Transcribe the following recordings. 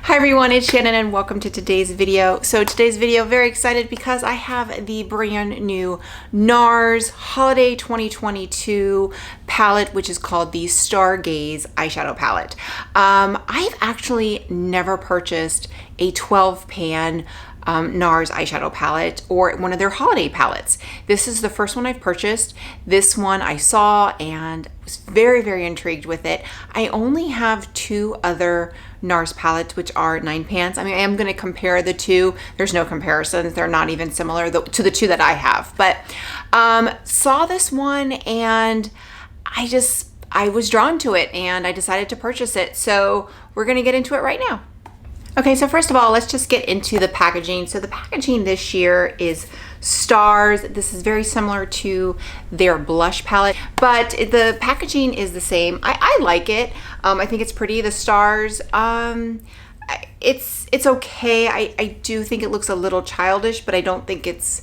Hi everyone, it's Shannon and welcome to today's video. So today's video, very excited because I have the brand new Nars Holiday 2022 palette, which is called the Stargaze Eyeshadow Palette. I've actually never purchased a 12 pan Nars eyeshadow palette or one of their holiday palettes. This is the first one I've purchased. This one I saw and was very intrigued with it. I only have two other Nars palettes, which are 9 pans. I mean, I am going to compare the two. There's no comparisons. They're not even similar to the two that I have, but saw this one and I was drawn to it and I decided to purchase it. So we're going to get into it right now. Okay, so first of all, let's just get into the packaging. So the packaging this year is stars. This is very similar to their blush palette, but the packaging is the same. I like it. I think it's pretty. The stars, it's okay. I do think it looks a little childish, but I don't think it's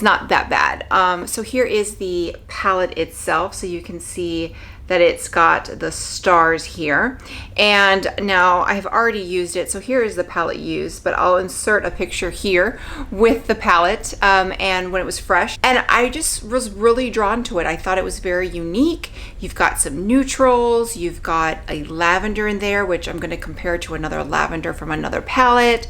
not that bad. So here is the palette itself. So you can see that it's got the stars here. And now I've already used it. So here is the palette used, but I'll insert a picture here with the palette and when it was fresh. And I just was really drawn to it. I thought it was very unique. You've got some neutrals, you've got a lavender in there, which I'm gonna compare to another lavender from another palette.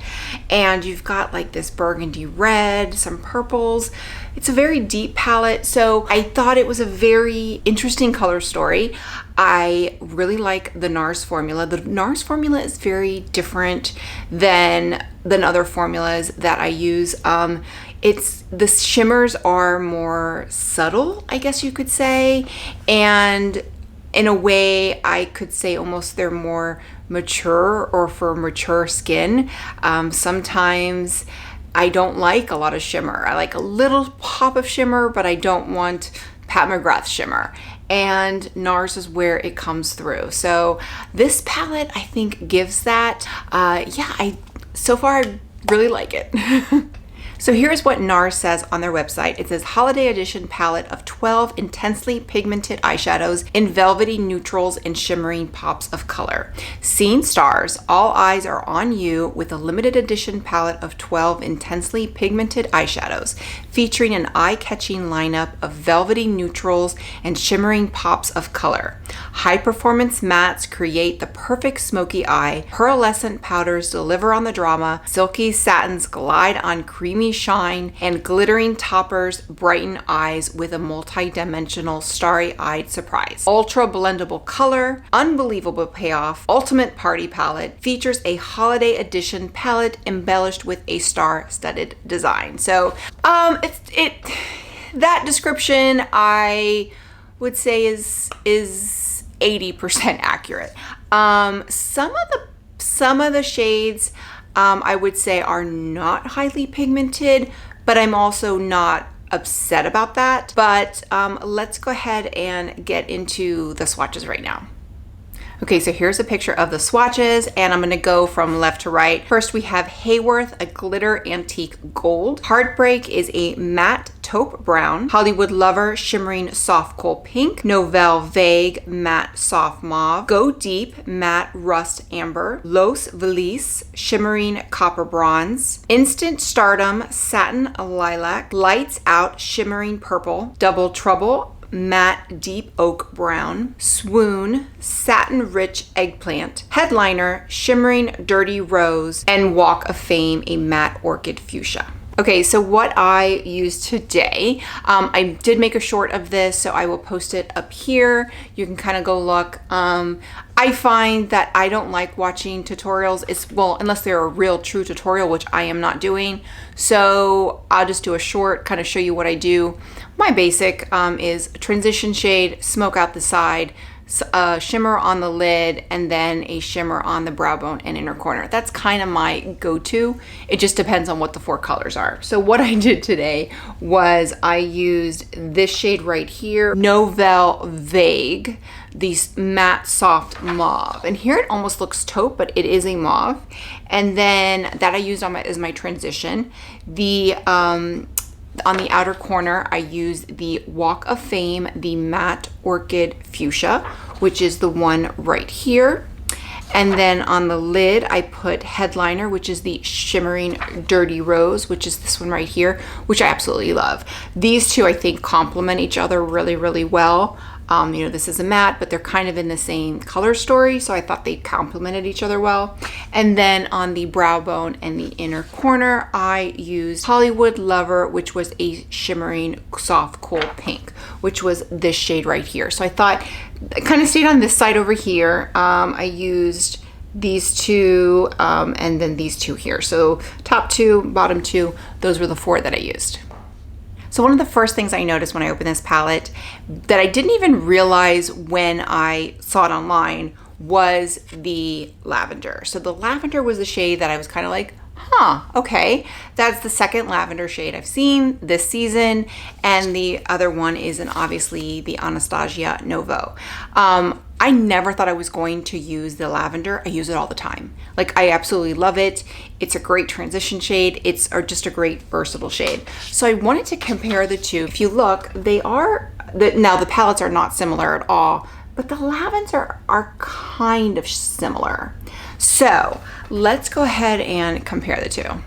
And you've got like this burgundy red, some purples. It's a very deep palette, so I thought it was a very interesting color story. I really like the Nars formula. The Nars formula is very different than other formulas that I use. The shimmers are more subtle, I guess you could say, and in a way I could say almost they're more mature or for mature skin. Sometimes I don't like a lot of shimmer. I like a little pop of shimmer, but I don't want Pat McGrath shimmer. And Nars is where it comes through. So this palette, I think, gives that. So far, I really like it. So here's what Nars says on their website. It says holiday edition palette of 12 intensely pigmented eyeshadows in velvety neutrals and shimmering pops of color. Seeing stars, all eyes are on you with a limited edition palette of 12 intensely pigmented eyeshadows featuring an eye-catching lineup of velvety neutrals and shimmering pops of color. High performance mattes create the perfect smoky eye. Pearlescent powders deliver on the drama. Silky satins glide on creamy shine, and glittering toppers brighten eyes with a multi-dimensional starry-eyed surprise. Ultrablendable color, unbelievable payoff, ultimate party palette, features a holiday edition palette embellished with a star-studded design. So that description I would say is 80% accurate. Some of the shades I would say are not highly pigmented, but I'm also not upset about that. But let's go ahead and get into the swatches right now. Okay, so here's a picture of the swatches and I'm gonna go from left to right. First we have Hayworth, a glitter antique gold. Heartbreak is a matte taupe brown. Hollywood Lover, shimmering soft coal pink. Novelle Vague, matte soft mauve. Go Deep, matte rust amber. Los Feliz, shimmering copper bronze. Instant Stardom, satin lilac. Lights Out, shimmering purple. Double Trouble, matte deep oak brown. Swoon, satin rich eggplant. Headliner, shimmering dirty rose. And Walk of Fame, a matte orchid fuchsia. Okay, so what I used today, I did make a short of this, so I will post it up here. You can kind of go look. I find that I don't like watching tutorials, unless they're a real true tutorial, which I am not doing. So I'll just do a short, kind of show you what I do. My basic is transition shade, smoke out the side, shimmer on the lid, and then a shimmer on the brow bone and inner corner. That's kind of my go-to. It just depends on what the 4 colors are. So what I did today was I used this shade right here, Novelle Vague, the matte soft mauve. And here it almost looks taupe, but it is a mauve. And then that I used as my transition. On the outer corner, I used the Walk of Fame, the matte orchid fuchsia, which is the one right here. And then on the lid, I put headliner, which is the Shimmering Dirty Rose, which is this one right here, which I absolutely love. These two, I think, complement each other really, really well. You know, this is a matte, but they're kind of in the same color story, so I thought they complemented each other well. And then on the brow bone and the inner corner, I used Hollywood Lover, which was a shimmering soft cool pink, which was this shade right here. So I thought, I kind of stayed on this side over here. I used these two and then these two here. So top two, bottom two, those were the four that I used. So one of the first things I noticed when I opened this palette that I didn't even realize when I saw it online was the lavender. So the lavender was the shade that I was kind of like, huh, okay. That's the second lavender shade I've seen this season. And the other one is obviously the Anastasia Nouveau. I never thought I was going to use the lavender. I use it all the time. Like, I absolutely love it. It's a great transition shade. It's just a great versatile shade. So I wanted to compare the two. If you look, now the palettes are not similar at all, but the lavenders are kind of similar. So let's go ahead and compare the two.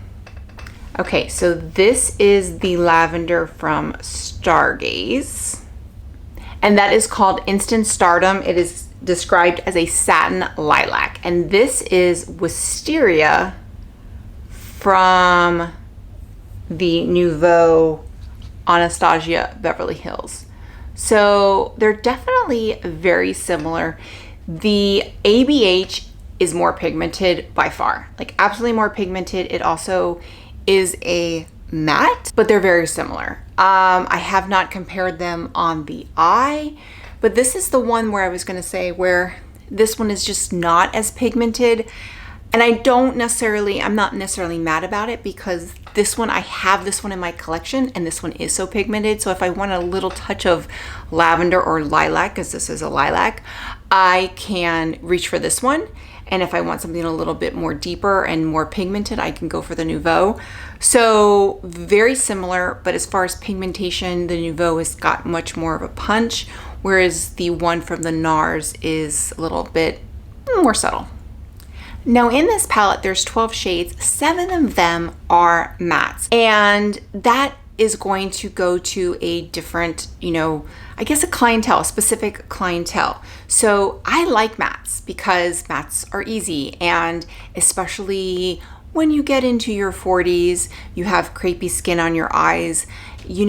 Okay, so this is the lavender from Stargaze, and that is called Instant Stardom. It is described as a satin lilac, and this is Wisteria from the Nouveau Anastasia Beverly Hills. So they're definitely very similar. The ABH is more pigmented by far, like absolutely more pigmented. It also is a matte, but they're very similar. I have not compared them on the eye, but this is the one where I was going to say where this one is just not as pigmented. And I'm not necessarily mad about it, because this one, I have this one in my collection and this one is so pigmented. So if I want a little touch of lavender or lilac, because this is a lilac, I can reach for this one. And if I want something a little bit more deeper and more pigmented, I can go for the Nouveau. So very similar, but as far as pigmentation, the Nouveau has got much more of a punch, whereas the one from the Nars is a little bit more subtle. Now in this palette, there's 12 shades, 7 of them are mattes, and that is going to go to a different, I guess a specific clientele. So I like mattes because mattes are easy, and especially when you get into your 40s, you have crepey skin on your eyes. You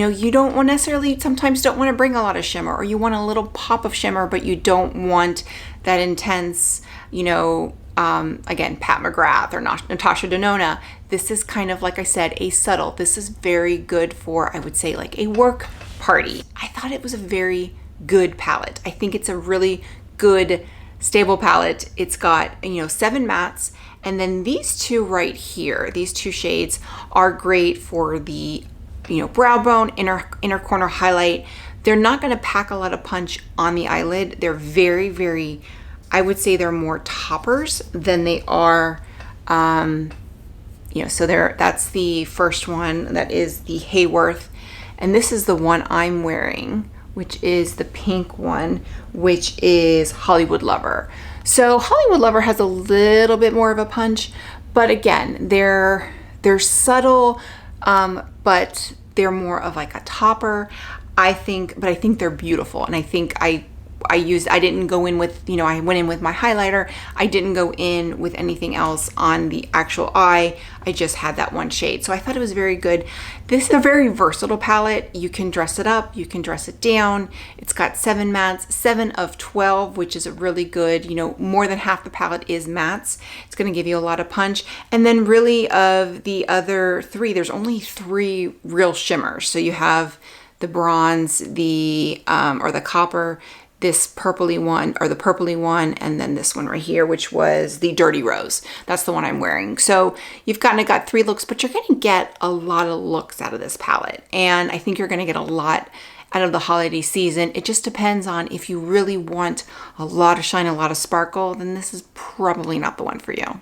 sometimes don't want to bring a lot of shimmer, or you want a little pop of shimmer, but you don't want that intense, again, Pat McGrath or Natasha Denona. This is kind of, like I said, a subtle. This is very good for, I would say, like a work party. I thought it was a very good palette. I think it's a really good, stable palette. It's got, 7 mattes. And then these two right here, these two shades are great for the, brow bone, inner corner highlight. They're not going to pack a lot of punch on the eyelid. They're very, very, I would say they're more toppers than they are, so that's the first one. That is the Hayworth. And this is the one I'm wearing, which is the pink one, which is Hollywood Lover. So Hollywood Lover has a little bit more of a punch, but again, they're subtle, but they're more of like a topper, I think, but I think they're beautiful. And I think I didn't go in with, I went in with my highlighter. I didn't go in with anything else on the actual eye. I just had that one shade. So I thought it was very good. This is a very versatile palette. You can dress it up, you can dress it down. It's got 7 mattes, 7 of 12, which is a really good, more than half the palette is mattes. It's going to give you a lot of punch. And then really of the other 3, there's only 3 real shimmers. So you have the bronze, or the copper, this purpley one, or the purpley one, and then this one right here, which was the Dirty Rose. That's the one I'm wearing. So you've kind of got 3 looks, but you're going to get a lot of looks out of this palette. And I think you're going to get a lot out of the holiday season. It just depends on if you really want a lot of shine, a lot of sparkle, then this is probably not the one for you.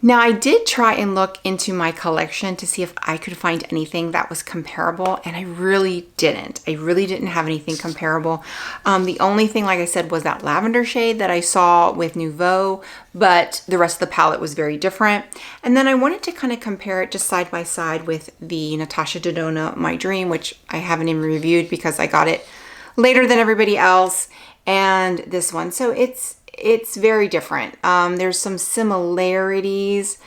Now, I did try and look into my collection to see if I could find anything that was comparable, and I really didn't. I really didn't have anything comparable. The only thing, like I said, was that lavender shade that I saw with Nouveau, but the rest of the palette was very different. And then I wanted to kind of compare it just side by side with the Natasha Denona My Dream, which I haven't even reviewed because I got it later than everybody else, and this one. So it's very different. There's some similarities,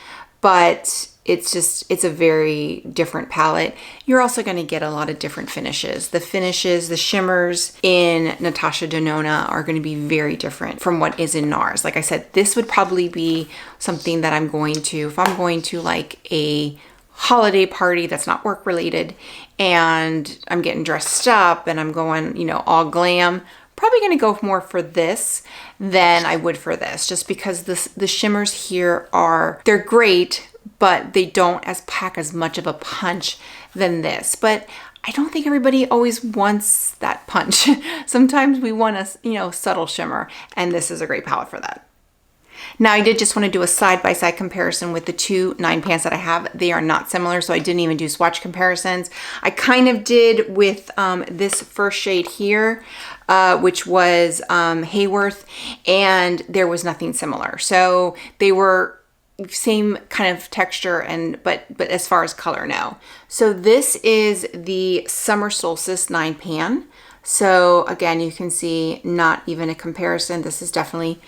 but it's a very different palette. You're also going to get a lot of different finishes. The shimmers in Natasha Denona are going to be very different from what is in Nars. Like I said, this would probably be something that I'm going to, if I'm going to like a holiday party that's not work related and I'm getting dressed up and I'm going, you know, all glam, probably going to go more for this than I would for this, just because the shimmers here they're great, but they don't pack as much of a punch than this. But I don't think everybody always wants that punch. Sometimes we want a, you know, subtle shimmer, and this is a great palette for that. Now, I did just want to do a side-by-side comparison with the two 9 pans that I have. They are not similar, so I didn't even do swatch comparisons. I kind of did with this first shade here, which was Hayworth, and there was nothing similar. So they were same kind of texture, but as far as color, no. So this is the Summer Solstice 9 pan. So again, you can see not even a comparison. This is definitely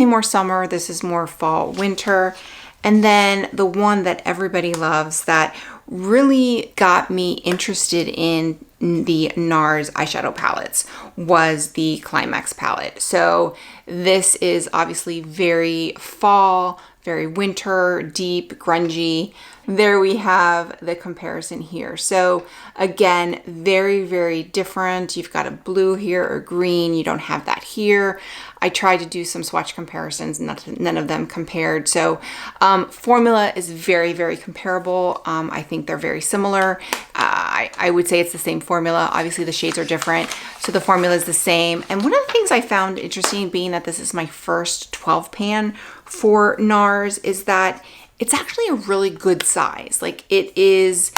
more summer. This is more fall, winter. And then the one that everybody loves that really got me interested in the Nars eyeshadow palettes was the Climax palette. So this is obviously very fall, very winter, deep, grungy. There we have the comparison here. So again, very, very different. You've got a blue here or green. You don't have that here. I tried to do some swatch comparisons, none of them compared. So formula is very, very comparable. I think they're very similar. I would say it's the same formula. Obviously the shades are different, so the formula is the same. And one of the things I found interesting, being that this is my first 12 pan for Nars, is that it's actually a really good size. Like this is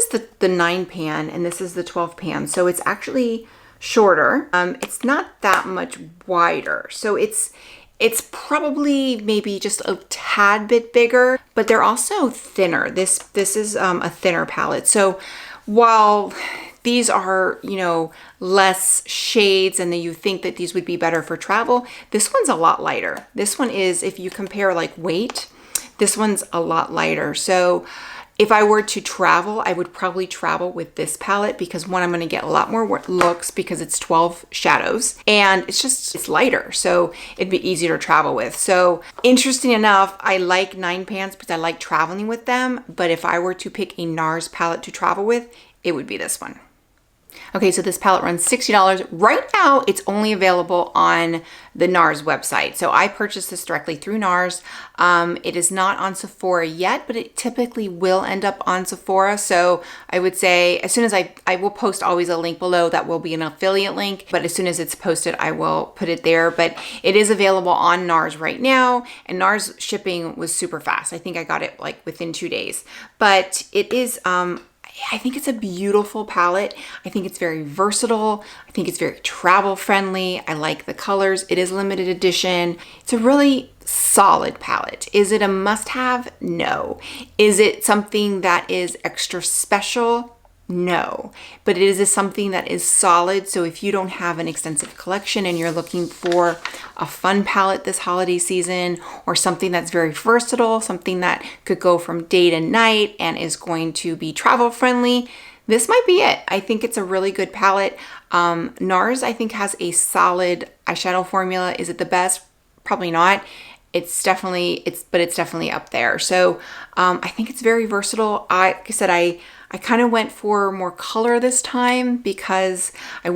the 9 pan and this is the 12 pan. So it's actually shorter. It's not that much wider. So it's probably maybe just a tad bit bigger, but they're also thinner. This is a thinner palette. So while these are, you know, less shades and then you think that these would be better for travel, this one's a lot lighter. This one is, if you compare like weight, this one's a lot lighter. So if I were to travel, I would probably travel with this palette because one, I'm going to get a lot more looks because it's 12 shadows and it's lighter. So it'd be easier to travel with. So interesting enough, I like 9 pans because I like traveling with them. But if I were to pick a Nars palette to travel with, it would be this one. Okay, so this palette runs $60. Right now, it's only available on the Nars website. So I purchased this directly through Nars. It is not on Sephora yet, but it typically will end up on Sephora. So I would say as soon as I will post always a link below that will be an affiliate link, but as soon as it's posted, I will put it there. But it is available on Nars right now, and Nars shipping was super fast. I think I got it like within 2 days, but it is, I think it's a beautiful palette. I think it's very versatile. I think it's very travel friendly. I like the colors. It is limited edition. It's a really solid palette. Is it a must-have? No. Is it something that is extra special? No, but it is something that is solid. So if you don't have an extensive collection and you're looking for a fun palette this holiday season, or something that's very versatile, something that could go from day to night and is going to be travel friendly, this might be it. I think it's a really good palette. Nars, I think, has a solid eyeshadow formula. Is it the best? Probably not. It's definitely up there. So I think it's very versatile. Like I said, I kind of went for more color this time because I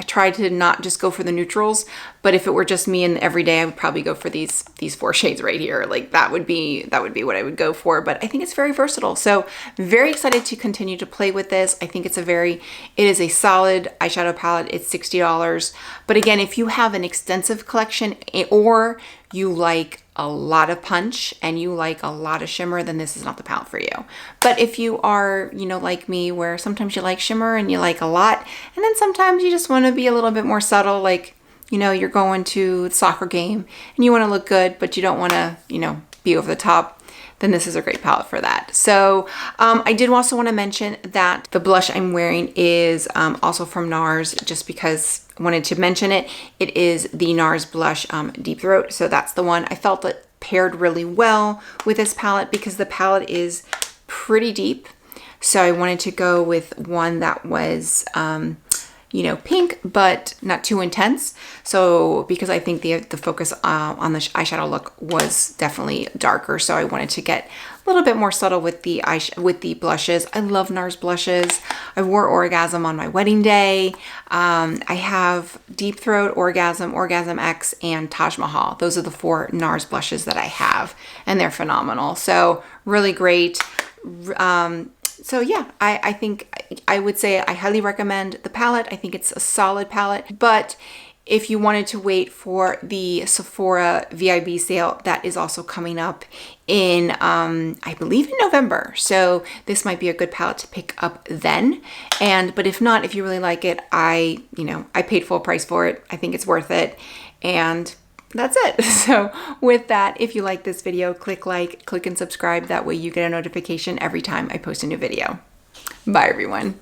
tried to not just go for the neutrals, but if it were just me and every day, I would probably go for these 4 shades right here. Like that would be what I would go for, but I think it's very versatile. So very excited to continue to play with this. I think it is a solid eyeshadow palette. It's $60. But again, if you have an extensive collection or you like a lot of punch and you like a lot of shimmer, then this is not the palette for you. But if you are, you know, like me, where sometimes you like shimmer and you like a lot, and then sometimes you just want to be a little bit more subtle, like, you know, you're going to the soccer game and you want to look good, but you don't want to, you know, be over the top, then this is a great palette for that. So I did also want to mention that the blush I'm wearing is also from Nars, just because I wanted to mention it. It is the Nars blush Deep Throat. So that's the one I felt that paired really well with this palette because the palette is pretty deep. So I wanted to go with one that was you know, pink, but not too intense. So because I think the focus on the eyeshadow look was definitely darker. So I wanted to get a little bit more subtle with the blushes. I love Nars blushes. I wore Orgasm on my wedding day. I have Deep Throat, Orgasm, Orgasm X, and Taj Mahal. Those are the 4 Nars blushes that I have, and they're phenomenal. So really great. So yeah, I think I would say I highly recommend the palette. I think it's a solid palette, but if you wanted to wait for the Sephora VIB sale, that is also coming up in, I believe in November. So this might be a good palette to pick up then. But if not, if you really like it, I paid full price for it. I think it's worth it. And that's it. So with that, if you like this video, click like, click and subscribe. That way you get a notification every time I post a new video. Bye everyone.